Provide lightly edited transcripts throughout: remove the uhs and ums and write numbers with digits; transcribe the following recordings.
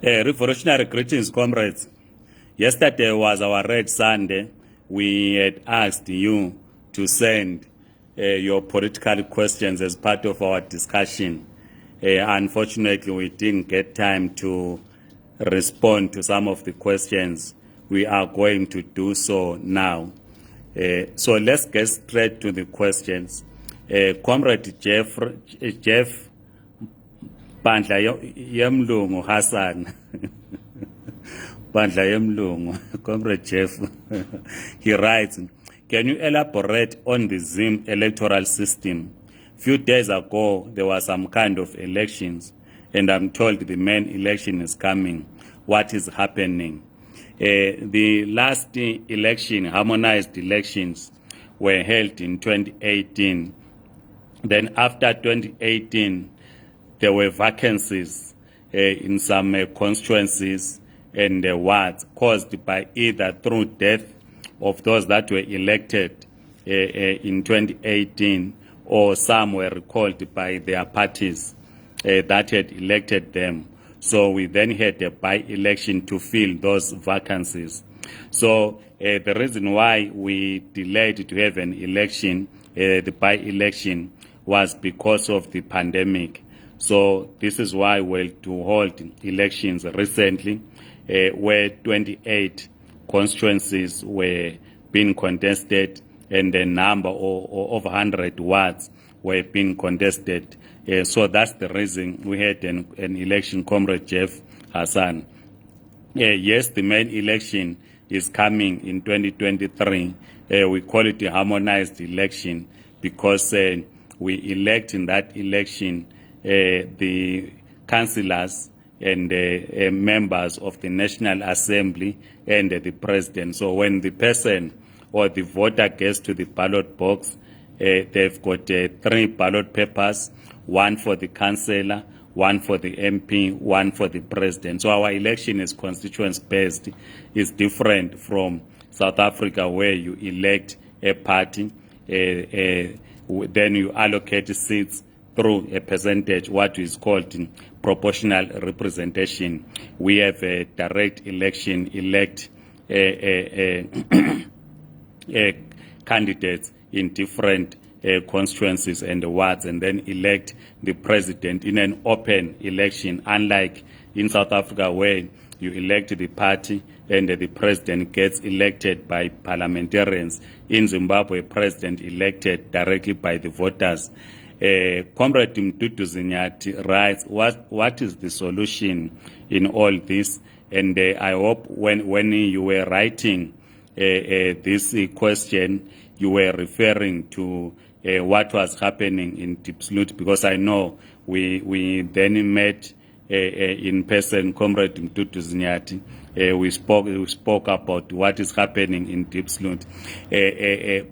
Revolutionary greetings, comrades. Yesterday was our Red Sunday. We had asked you to send your political questions as part of our discussion. Unfortunately, we didn't get time to respond to some of the questions. We are going to do so now. So let's get straight to the questions. Comrade Jeff Bandla Yemlungu Hassan. Bandla Yemlungu, Comrade Jeff. He writes, can you elaborate on the Zim electoral system? Few days ago, there was some kind of elections, and I'm told the main election is coming. What is happening? The last election, harmonized elections, were held in 2018. Then after 2018, there were vacancies in some constituencies and wards caused by either through death of those that were elected in 2018, or some were recalled by their parties that had elected them. So we then had a by-election to fill those vacancies. So the reason why we delayed to have an election, the by-election, was because of the pandemic. So this is why we're to hold elections recently, where 28 constituencies were being contested, and the number of 100 wards were being contested. So that's the reason we had an election, Comrade Jeff Hassan. Yes, the main election is coming in 2023. We call it a harmonized election because we elect in that election the councillors and members of the National Assembly and the president. So when the person or the voter gets to the ballot box, they've got 3 ballot papers, 1 for the councillor, 1 for the MP, 1 for the president. So our election is constituency-based. It's different from South Africa, where you elect a party, then you allocate seats through a percentage, what is called proportional representation. We have a direct election, elect candidates in different constituencies and wards, and then elect the president in an open election, unlike in South Africa, where you elect the party and the president gets elected by parliamentarians. In Zimbabwe, president elected directly by the voters. Comrade Mdudu Zinyati writes, what is the solution in all this? And I hope when you were writing this question, you were referring to what was happening in Diepsloot, because I know we then met in person, Comrade Mdudu Zinyati. We spoke about what is happening in Diepsloot.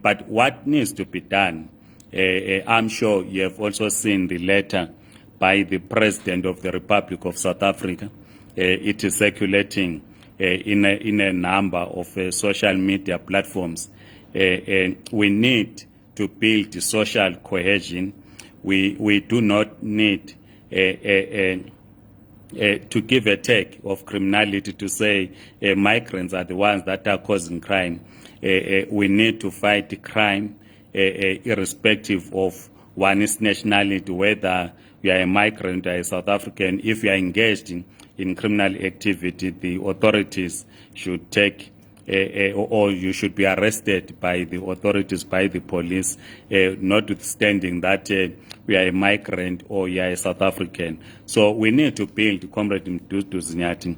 But what needs to be done? I'm sure you have also seen the letter by the President of the Republic of South Africa. It is circulating in a number of social media platforms. We need to build social cohesion. We do not need to give a take of criminality to say migrants are the ones that are causing crime. We need to fight crime irrespective of one's nationality, whether you are a migrant or a South African. If you are engaged in criminal activity, the authorities should take or you should be arrested by the authorities, by the police, notwithstanding that we are a migrant or you are a South African. So we need to build, Comrade Mdudu Zinyati,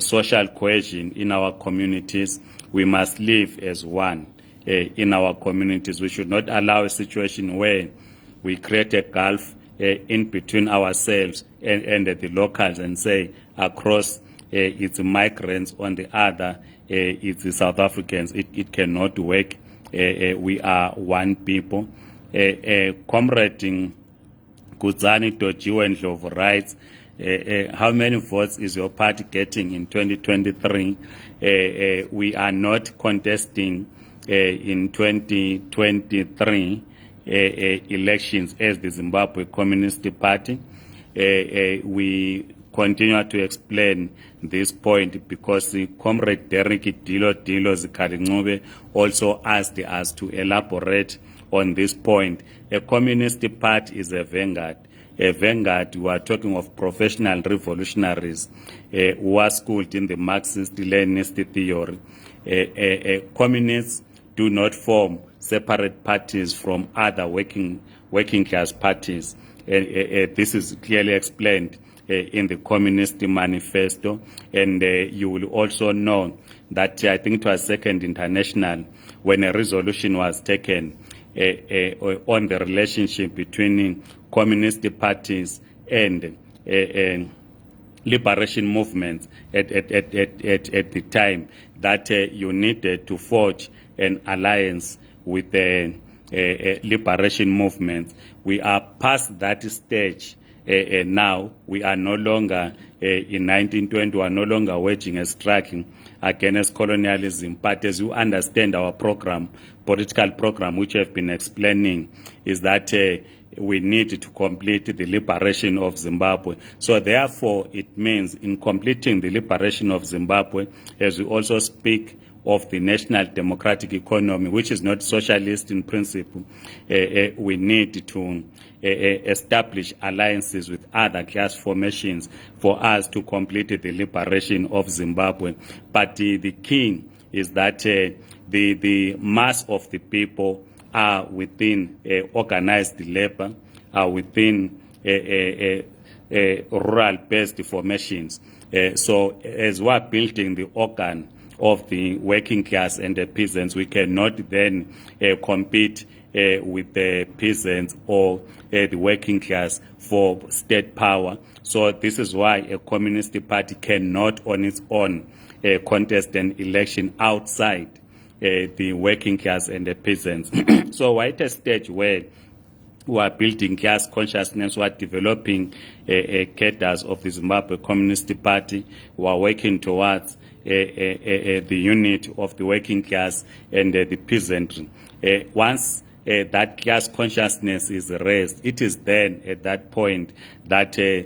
social cohesion in our communities. We must live as one in our communities. We should not allow a situation where we create a gulf in between ourselves and the locals and say across it's migrants, on the other it's the South Africans. It cannot work. We are one people. Comrade Kudzani Dojiwe Ndlovu writes, how many votes is your party getting in 2023? We are not contesting in 2023 elections as the Zimbabwe Communist Party. We continue to explain this point because the Comrade Derek Dilo Zikalinqube also asked us to elaborate on this point. A communist party is a vanguard. A vanguard, we are talking of professional revolutionaries who are schooled in the Marxist-Leninist theory. Communists do not form separate parties from other working class parties. This is clearly explained in the Communist Manifesto, and you will also know that I think it was Second International when a resolution was taken on the relationship between communist parties and liberation movements at the time, that you needed to forge an alliance with the liberation movements. We are past that stage now. We are no longer in 1920, we are no longer waging a strike against colonialism. But as you understand our program, political program, which I've been explaining, is that we need to complete the liberation of Zimbabwe. So therefore, it means in completing the liberation of Zimbabwe, as we also speak of the national democratic economy, which is not socialist in principle, we need to establish alliances with other class formations for us to complete the liberation of Zimbabwe. But the key is that the mass of the people are within organized labor, are within rural-based formations. So as we are building the organ of the working class and the peasants, we cannot then compete with the peasants or the working class for state power. So this is why a communist party cannot on its own contest an election outside the working class and the peasants. So we're at a stage where we are building class consciousness, we are developing cadres of the Zimbabwe Communist Party, we are working towards the unit of the working class and the peasantry. Once that class consciousness is raised, it is then at that point that the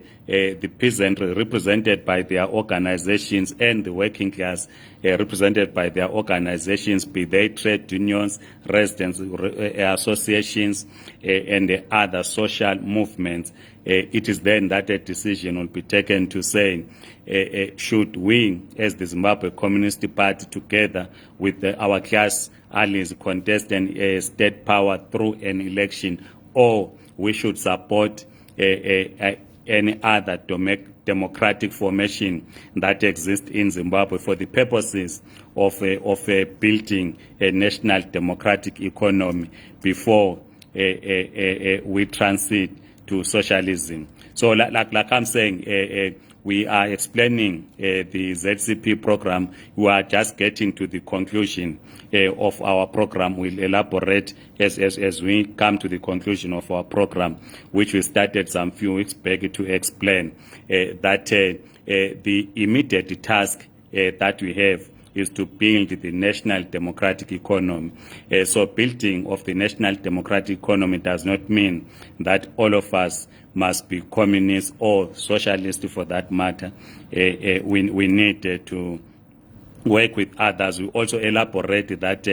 peasantry, represented by their organizations, and the working class, represented by their organizations, be they trade unions, residents associations, and other social movements, it is then that a decision will be taken to say, should we, as the Zimbabwe Communist Party, together with our class allies, contest an state power through an election, or we should support any other democratic formation that exists in Zimbabwe for the purposes of building a national democratic economy before we transit to socialism. So like I'm saying, we are explaining the ZCP program. We are just getting to the conclusion of our program. We'll elaborate as we come to the conclusion of our program, which we started some few weeks back to explain that the immediate task that we have is to build the national democratic economy. So building of the national democratic economy does not mean that all of us must be communists or socialists for that matter. We need to work with others. We also elaborate that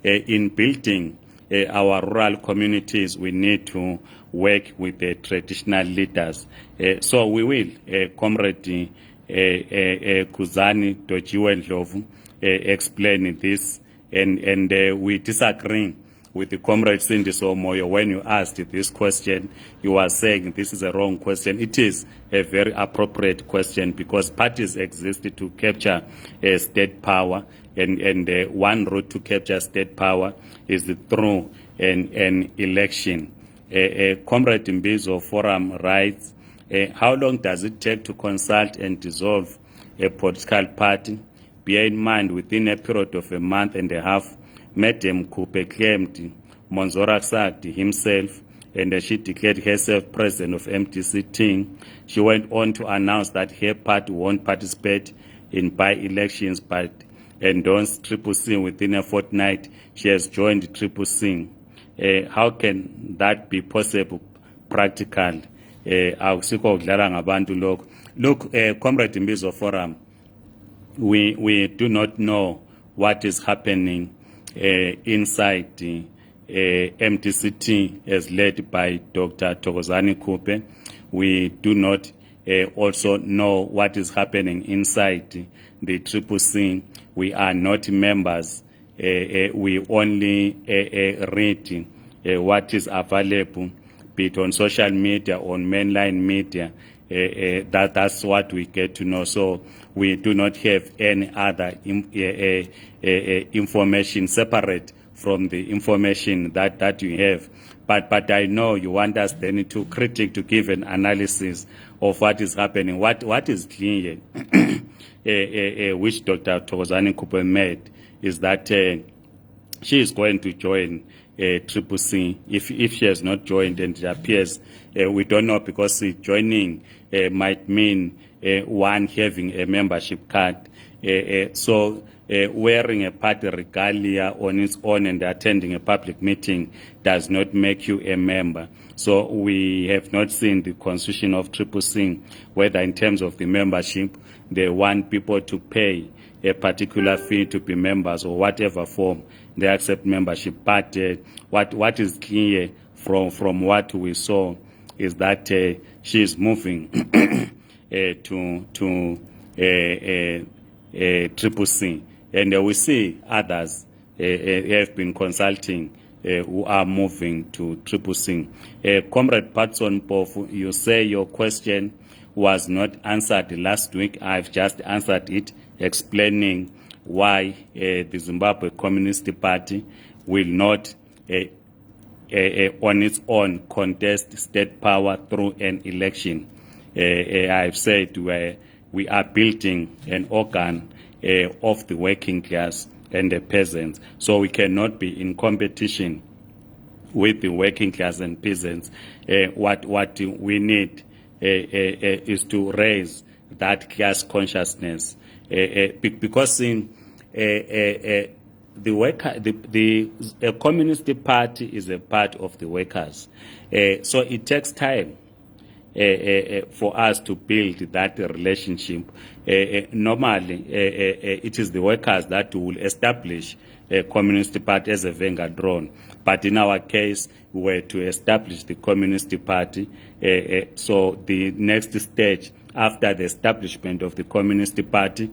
in building our rural communities, we need to work with the traditional leaders. So we will, Comrade Kuzani Dojiwe Ndlovu, explain this, and we disagree with the Comrade Sindiso Moyo. When you asked this question, you are saying this is a wrong question. It is a very appropriate question because parties exist to capture state power, and one route to capture state power is through an election. Comrade Mbizo Forum writes, how long does it take to consult and dissolve a political party? Bear in mind, within a period of a month and a half, Madam Kupe claimed Monzora Sagdi himself, and she declared herself president of MDC team. She went on to announce that her party won't participate in by-elections but endorsed Triple C within a fortnight. She has joined Triple C. How can that be possible practically? akusikho ukudlala ngabantu lokho. Look, Comrade Mbizo Forum, we do not know what is happening inside MTCT as led by Dr. Thokozani Kupe. We do not also know what is happening inside the CCC. We are not members. We only read what is available, be it on social media, on mainline media. That's what we get to know. So we do not have any other information separate from the information that you have. But I know you want us then to give an analysis of what is happening. What is clear, which Dr. Thokozani Kupe made, is that she is going to join CCC. If she has not joined, and it appears we don't know, because joining might mean one having a membership card. So wearing a party regalia on its own and attending a public meeting does not make you a member. So we have not seen the constitution of CCC, whether in terms of the membership they want people to pay a particular fee to be members, or whatever form they accept membership. But what is clear from what we saw is that she is moving to CCC, and we see others have been consulting who are moving to CCC. Comrade Patson Pofu, you say your question was not answered last week. I've just answered it, explaining why the Zimbabwe Communist Party will not on its own contest state power through an election. I've said we are building an organ of the working class and the peasants, so we cannot be in competition with the working class and peasants. What we need is to raise that class consciousness, because in the Communist Party is a part of the workers, so it takes time for us to build that relationship. Normally, it is the workers that will establish a Communist Party as a vanguard drone. But in our case, we were to establish the Communist Party. So the next stage after the establishment of the Communist Party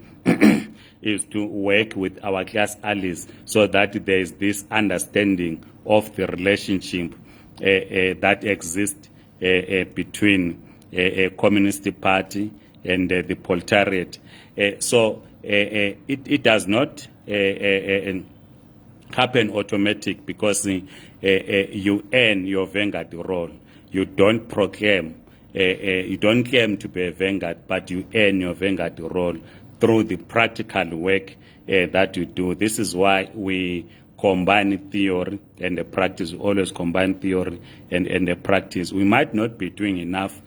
is to work with our class allies, so that there is this understanding of the relationship that exists between a Communist Party and the proletariat. So it does not happen automatic, because you earn your vanguard role. You don't proclaim, you don't claim to be a vanguard, but you earn your vanguard role through the practical work that you do. This is why we combine theory and the practice. We always combine theory and the practice. We might not be doing enough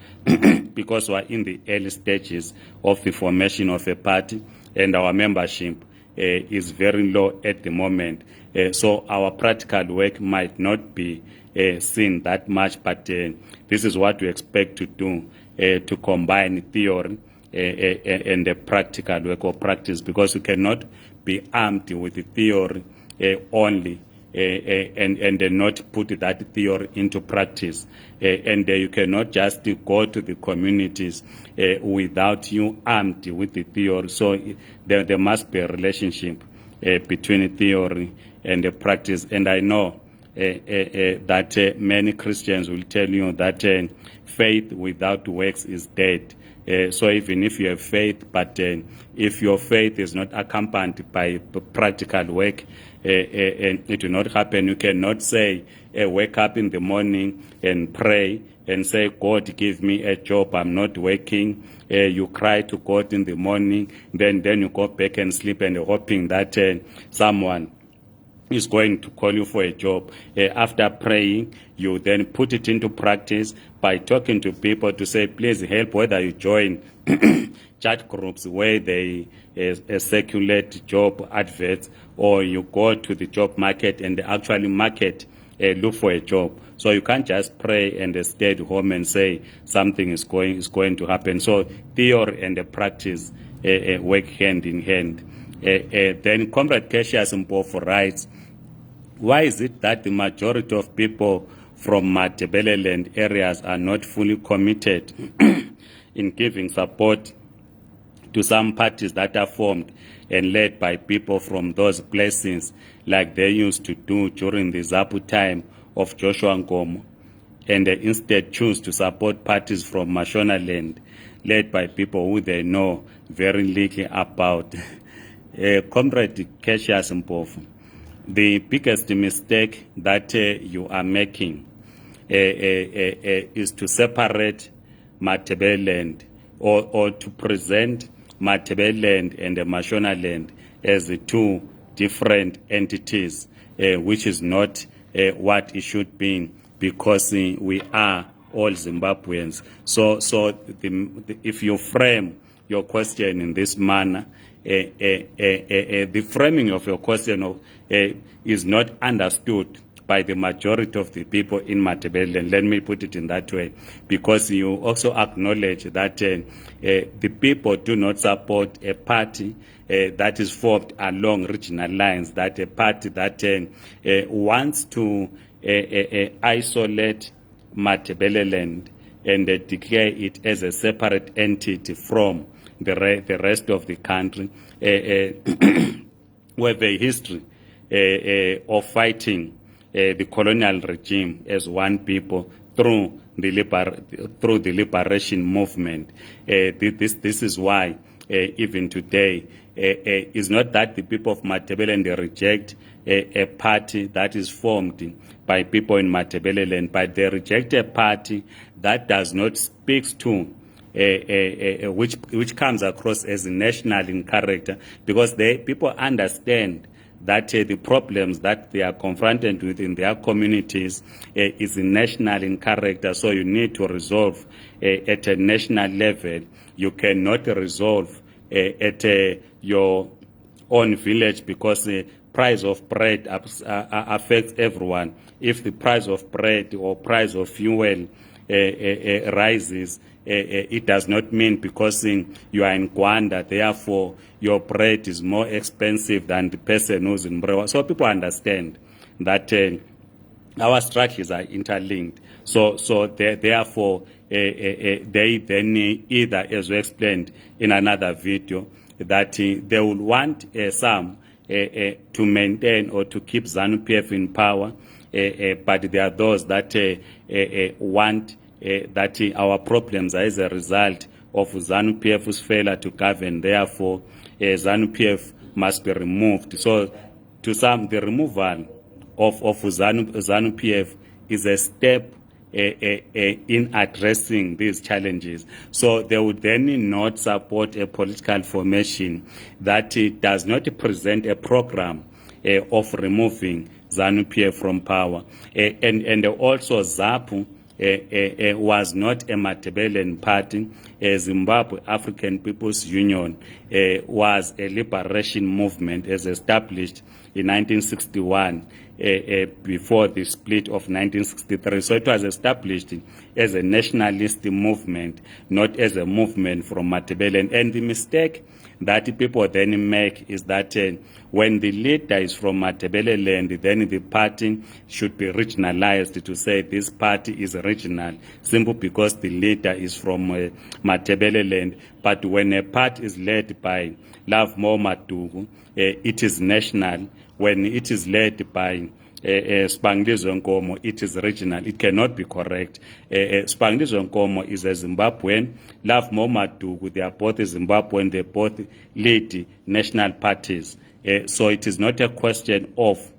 because we are in the early stages of the formation of a party, and our membership is very low at the moment. So our practical work might not be seen that much, but this is what we expect to do, to combine theory and the practical work or practice, because you cannot be armed with the theory only and not put that theory into practice. And you cannot just go to the communities without you armed with the theory. So there must be a relationship between the theory and the practice. And I know that many Christians will tell you that faith without works is dead. So even if you have faith, but if your faith is not accompanied by practical work, it will not happen. You cannot say, wake up in the morning and pray and say, God, give me a job, I'm not working. You cry to God in the morning, then you go back and sleep and hoping that someone is going to call you for a job. After praying, you then put it into practice by talking to people to say, please help, whether you join chat groups where they circulate job adverts, or you go to the job market and actually market look for a job. So you can't just pray and stay at home and say something is going to happen. So theory and the practice work hand in hand. Then Comrade Cassius Mpofu writes, why is it that the majority of people from Matabeleland areas are not fully committed in giving support to some parties that are formed and led by people from those places, like they used to do during the ZAPU time of Joshua Nkomo, and they instead choose to support parties from Mashonaland led by people who they know very little about? Comrade Cassius Mpofu, the biggest mistake that you are making is to separate Matabeleland or to present Matabeleland and the Mashonaland as the two different entities, which is not what it should be, because we are all Zimbabweans. So if you frame your question in this manner, the framing of your question is not understood by the majority of the people in Matabeleland. Let me put it in that way, because you also acknowledge that the people do not support a party that is formed along regional lines, that a party that wants to isolate Matabeleland and declare it as a separate entity from the rest of the country. We have a history of fighting the colonial regime as one people through the liberation movement. This is why even today it's not that the people of Matabeleland reject a party that is formed by people in Matabeleland, but they reject a party that does not speak to which comes across as national in character, because people understand that the problems that they are confronted with in their communities is national in character. So you need to resolve at a national level. You cannot resolve at your own village, because the price of bread affects everyone. If the price of bread or price of fuel rises, it does not mean because you are in Gwanda, therefore your bread is more expensive than the person who's in Brewa. So people understand that our structures are interlinked. So therefore they then either, as we explained in another video, that they will want some to maintain or to keep ZANU-PF in power, but there are those that want that our problems are as a result of ZANU-PF's failure to govern. Therefore, ZANU-PF must be removed. So, to some, the removal of ZANU-PF is a step in addressing these challenges. So they would then not support a political formation that does not present a program of removing ZANU-PF from power. And also ZAPU was not a Matabeleland party. Zimbabwe African People's Union was a liberation movement as established in 1961 before the split of 1963. So it was established as a nationalist movement, not as a movement from Matabeleland. And the mistake that people then make is that when the leader is from Matabeleland, then the party should be regionalized to say this party is regional, simply because the leader is from Matabeleland. But when a party is led by Love Mo Matugu, it is national. When it is led by Spanglizo Nkomo, it is regional. It cannot be correct. Spanglizo Nkomo is a Zimbabwean. Love Mo Matugu, they are both Zimbabwean. They both lead national parties. So it is not a question of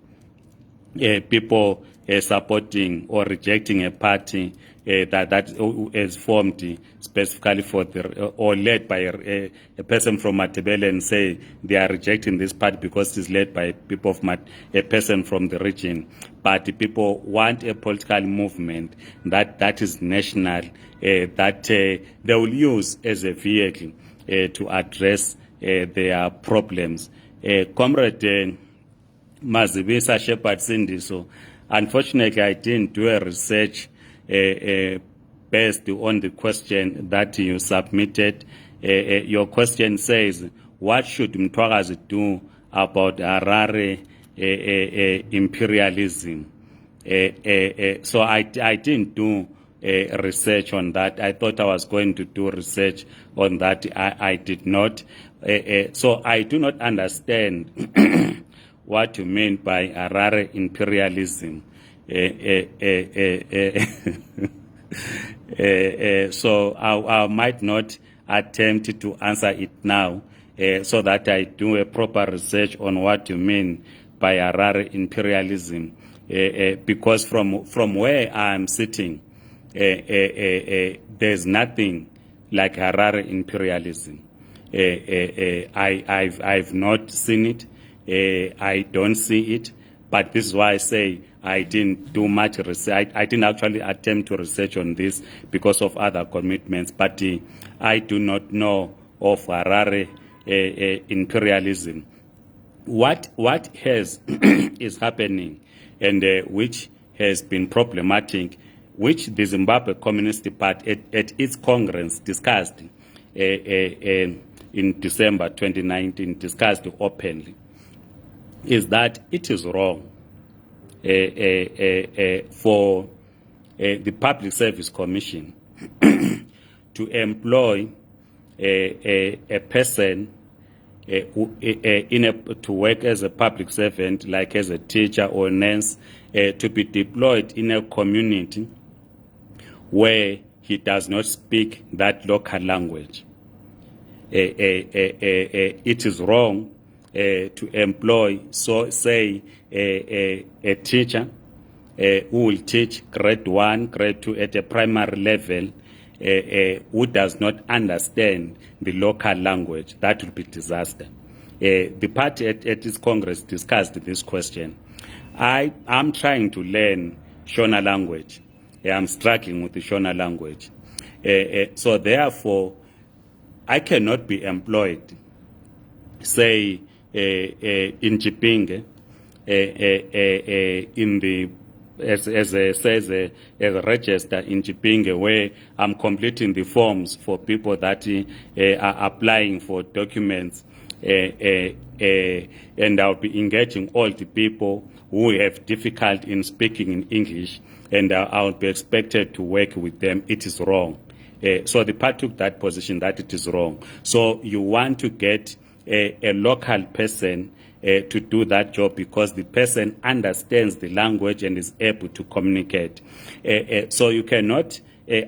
people supporting or rejecting a party that is formed specifically for or led by a person from Matabeleland, and say they are rejecting this party because it's led by people of a person from the region. But the people want a political movement that is national, that they will use as a vehicle to address their problems. Comrade Mazibisa Shepherd Sindiso unfortunately, I didn't do a research based on the question that you submitted. Your question says, what should Mtwakazi do about Harare imperialism? So I didn't do research on that. I thought I was going to do research on that. I did not. So I do not understand what you mean by Harare imperialism. So I might not attempt to answer it now, so that I do a proper research on what you mean by Harare imperialism. Because from where I am sitting, there's nothing like Harare imperialism. I've not seen it. I don't see it. But this is why I say I didn't do much research. I didn't actually attempt to research on this because of other commitments. But I do not know of Harare imperialism. What has is happening, and which has been problematic, which the Zimbabwe Communist Party at its Congress discussed in December 2019, discussed openly, is that it is wrong for the Public Service Commission to employ a person to work as a public servant, like as a teacher or nurse, to be deployed in a community where he does not speak that local language. It is wrong to employ, so say, a teacher who will teach grade 1, grade 2 at a primary level, who does not understand the local language. That will be disaster. The party at its Congress discussed this question. I'm trying to learn Shona language. I'm struggling with the Shona language. So therefore, I cannot be employed, say, in Chipinge, in the as a register in Chipinge, where I'm completing the forms for people that are applying for documents, and I'll be engaging all the people who have difficulty in speaking in English, and I'll be expected to work with them. It is wrong. So the party took that position that it is wrong. So you want to get a local person to do that job because the person understands the language and is able to communicate. So you cannot,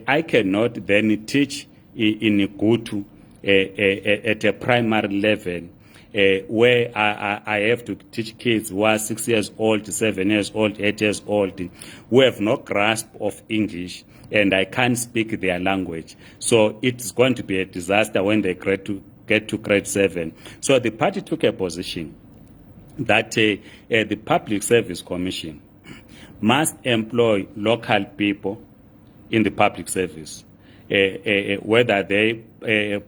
I cannot then teach in Igutu at a primary level where I have to teach kids who are 6 years old, 7 years old, 8 years old, who have no grasp of English, and I can't speak their language. So it's going to be a disaster when they get to grade 7. So the party took a position that the Public Service Commission must employ local people in the public service, whether they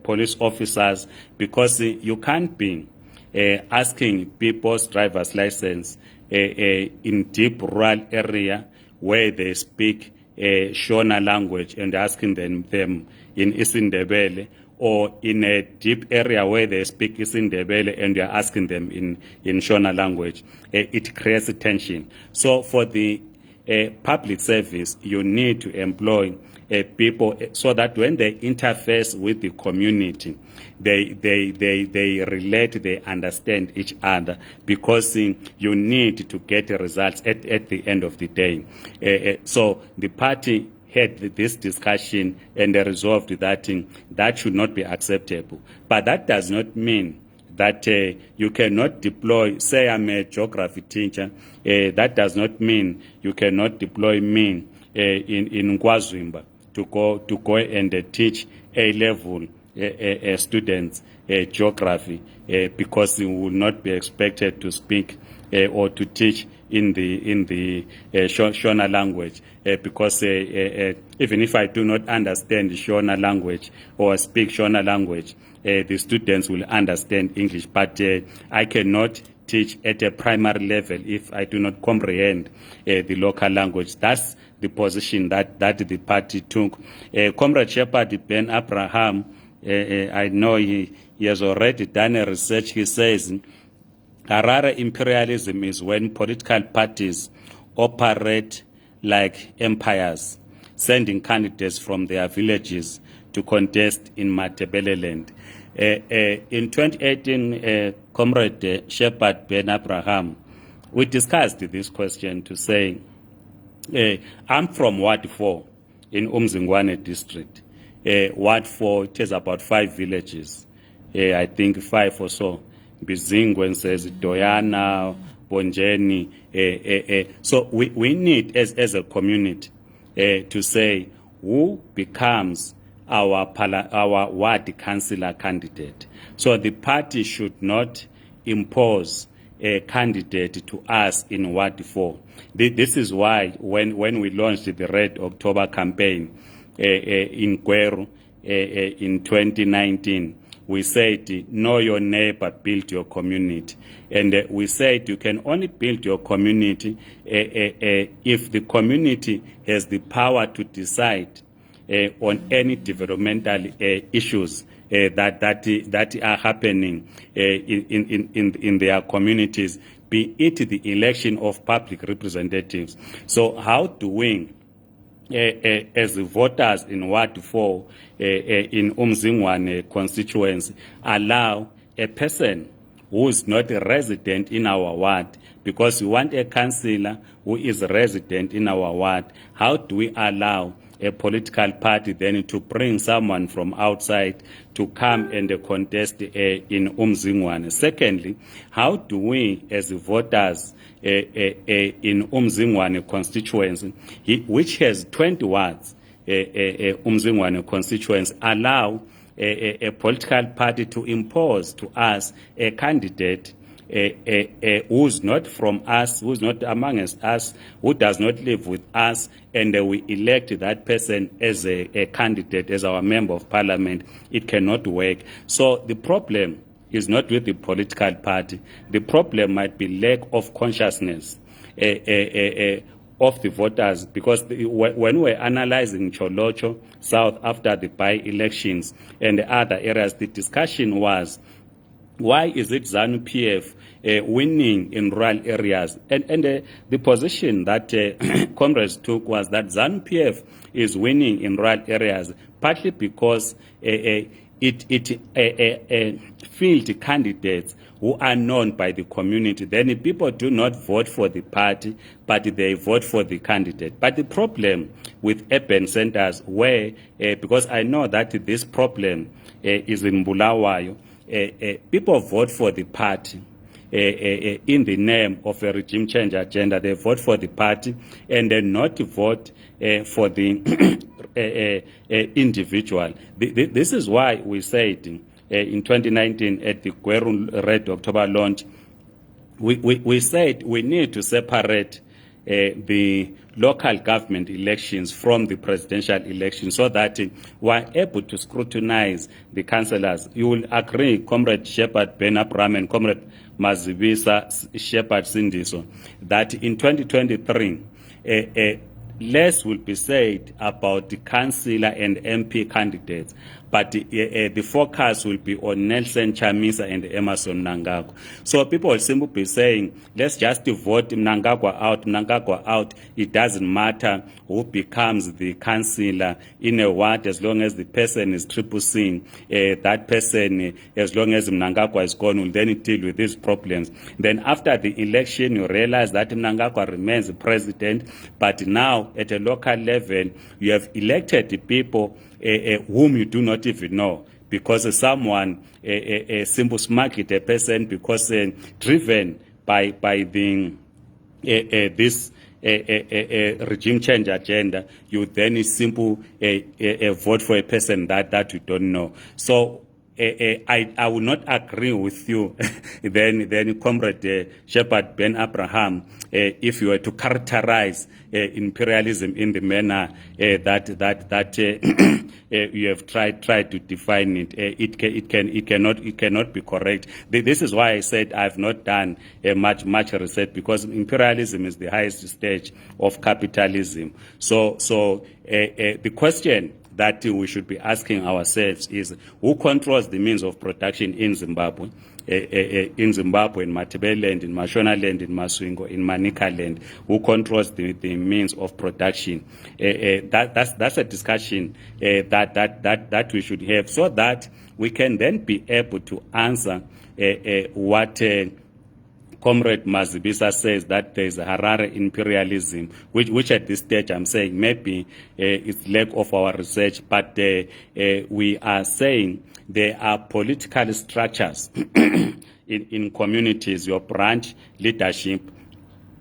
police officers, because you can't be asking people's driver's license in deep rural area where they speak Shona language and asking them in isiNdebele, or in a deep area where they speak isiNdebele and you're asking them in Shona language. It creates tension. So for the public service, you need to employ people so that when they interface with the community, they relate, they understand each other, because you need to get results at the end of the day. So the party had this discussion and they resolved that that should not be acceptable. But that does not mean that you cannot deploy, say I'm a geography teacher, that does not mean you cannot deploy me in Ngwazimba to go and teach A-level students geography, because you will not be expected to speak or to teach in the Shona language, because even if I do not understand Shona language or speak Shona language, the students will understand English, but I cannot teach at a primary level if I do not comprehend the local language. That's the position that the party took. Comrade Shepherd Ben Abraham, I know he has already done a research. He says Harare imperialism is when political parties operate like empires, sending candidates from their villages to contest in Matabeleland. In 2018, Comrade Shepherd Ben Abraham, we discussed this question to say, I'm from Ward 4 in Umzingwane district. Ward 4, it has about 5 villages, I think 5 or so. Bizingwe says Doyana, Bonjeni. So we need, as a community, to say who becomes our ward councillor candidate. So the party should not impose a candidate to us in Ward 4. This is why when we launched the Red October campaign in Gweru in 2019, we said, know your neighbor, build your community. And we said you can only build your community if the community has the power to decide on any developmental issues that are happening in their communities, be it the election of public representatives. So how do we, as voters in Ward 4 in Umzingwane constituency, allow a person who is not a resident in our ward, because we want a councillor who is a resident in our ward? How do we allow a political party then to bring someone from outside to come and contest in Umzingwane? Secondly, how do we, as voters in Umzingwane constituency, which has 20 wards, Umzingwane constituency, allow a political party to impose to us a candidate who's not from us, who's not amongst us, who does not live with us, and we elect that person as a candidate, as our member of parliament? It cannot work. So the problem is not with the political party. The problem might be lack of consciousness of the voters, because when we're analyzing Cholocho South after the by-elections and the other areas, the discussion was, why is it ZANU-PF winning in rural areas? And the position that comrades took was that ZANU-PF is winning in rural areas partly because it field candidates who are known by the community. Then people do not vote for the party, but they vote for the candidate. But the problem with urban centers, where, because I know that this problem is in Bulawayo, people vote for the party in the name of a regime change agenda. They vote for the party and then not vote for the individual. This is why we said in 2019 at the Gweru Red October launch, we said we need to separate the local government elections from the presidential elections so that we're able to scrutinize the councillors. You will agree, Comrade Shepherd Ben Abraham and Comrade Mazibisa Shepherd Sindiso, that in 2023, less will be said about the councillor and MP candidates, but the focus will be on Nelson Chamisa and Emerson Mnangagwa. So people will simply be saying, let's just vote Mnangagwa out. It doesn't matter who becomes the councillor in a ward, as long as the person is triple C. That person, as long as Mnangagwa is gone, will then deal with these problems. Then after the election, you realize that Mnangagwa remains the president, but now at a local level, you have elected people whom you do not even know, because someone simple market a person because driven by the this regime change agenda, you then simple vote for a person that you don't know. So I will not agree with you, then Comrade Shepherd Ben Abraham, if you were to characterize imperialism in the manner that you have tried to define it. It cannot be correct. This is why I said I've not done much research, because imperialism is the highest stage of capitalism. So the question that we should be asking ourselves is, who controls the means of production in Zimbabwe? In Zimbabwe, in Matabeleland, in Mashonaland, in Maswingo, in Manicaland, who controls the means of production? That's a discussion that we should have, so that we can then be able to answer what Comrade Mazibisa says, that there is a Harare imperialism, which at this stage I'm saying maybe it's lack of our research, but we are saying there are political structures in communities, your branch leadership.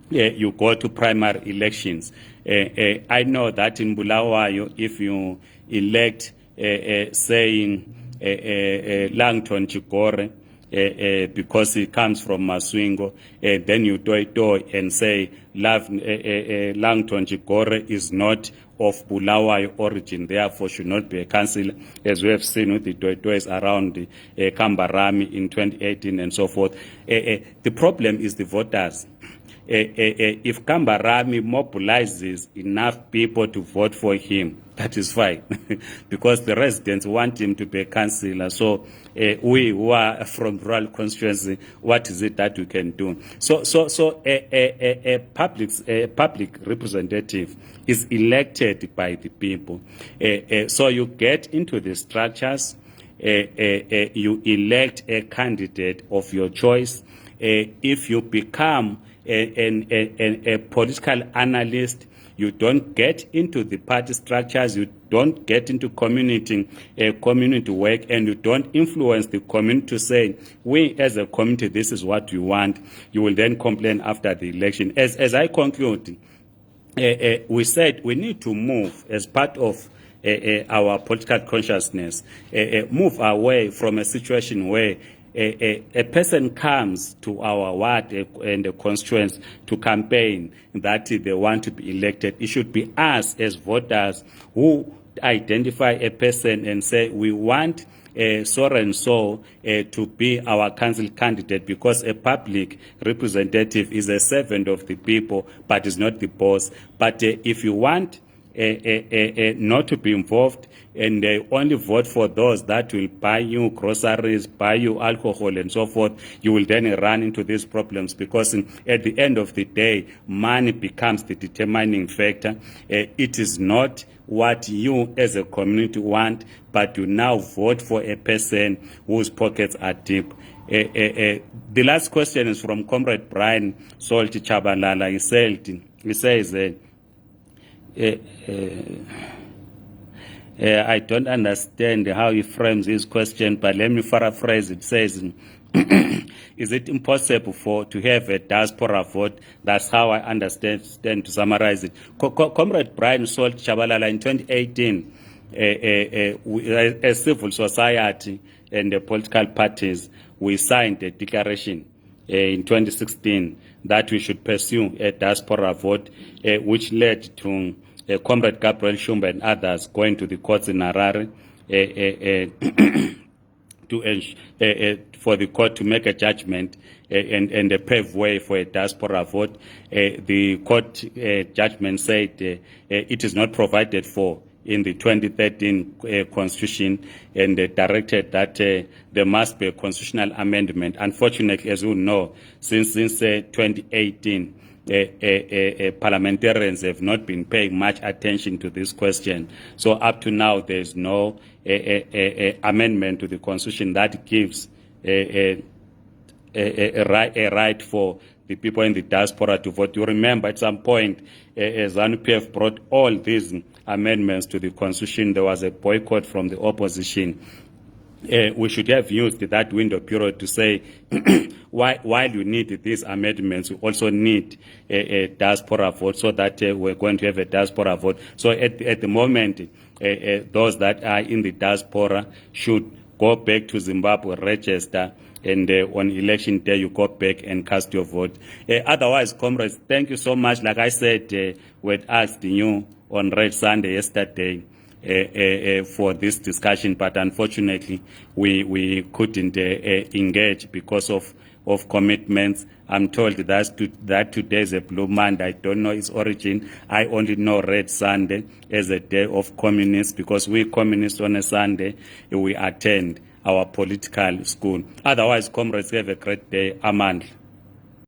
You go to primary elections. I know that in Bulawayo, if you elect, saying Langton Chikore, because he comes from Maswingo, then you do and say Langton Chikore is not of Bulawayo origin, therefore should not be a councillor, as we have seen with the Toys around Kambarami in 2018 and so forth. The problem is the voters. If Kambarami mobilizes enough people to vote for him, that is fine, because the residents want him to be a councillor. So we who are from rural constituency, what is it that we can do? So a public representative is elected by the people. So you get into the structures, you elect a candidate of your choice. If you become a political analyst, you don't get into the party structures, you don't get into community work, and you don't influence the community to say, we as a community, this is what we want. You will then complain after the election. As I conclude, we said we need to move as part of our political consciousness, move away from a situation where a person comes to our ward and the constituents to campaign that they want to be elected. It should be us as voters who identify a person and say, we want so and so to be our council candidate, because a public representative is a servant of the people but is not the boss. But if you want not to be involved, and they only vote for those that will buy you groceries, buy you alcohol and so forth, you will then run into these problems, because at the end of the day, money becomes the determining factor. It is not what you as a community want, but you now vote for a person whose pockets are deep. The last question is from Comrade Brian Salty Chabalala. He says, I don't understand how he frames his question, but let me paraphrase. It says, is it impossible to have a diaspora vote? That's how I understand to summarize it. Comrade Brian Salt Chabalala, in 2018, as civil society and the political parties, we signed a declaration in 2016 that we should pursue a diaspora vote, which led to Comrade Gabriel Shumba and others going to the courts in Harare for the court to make a judgment and pave way for a diaspora vote. The court judgment said it is not provided for in the 2013 constitution, and directed that there must be a constitutional amendment. Unfortunately, as you know, since 2018, parliamentarians have not been paying much attention to this question. So up to now, there is no amendment to the constitution that gives a right for the people in the diaspora to vote. You remember at some point, ZANU-PF brought all these amendments to the constitution. There was a boycott from the opposition. We should have used that window period to say, while you need these amendments, you also need a diaspora vote, so that we're going to have a diaspora vote. So at the moment, those that are in the diaspora should go back to Zimbabwe, register, and on election day you go back and cast your vote. Otherwise, comrades, thank you so much. Like I said, we had asked you on Red Sunday yesterday for this discussion, but unfortunately we couldn't engage because of commitments. I'm told that today is a Blue Monday. I don't know its origin. I only know Red Sunday as a day of communists, because we communists on a Sunday, we attend our political school. Otherwise, comrades, have a great day. Amandla.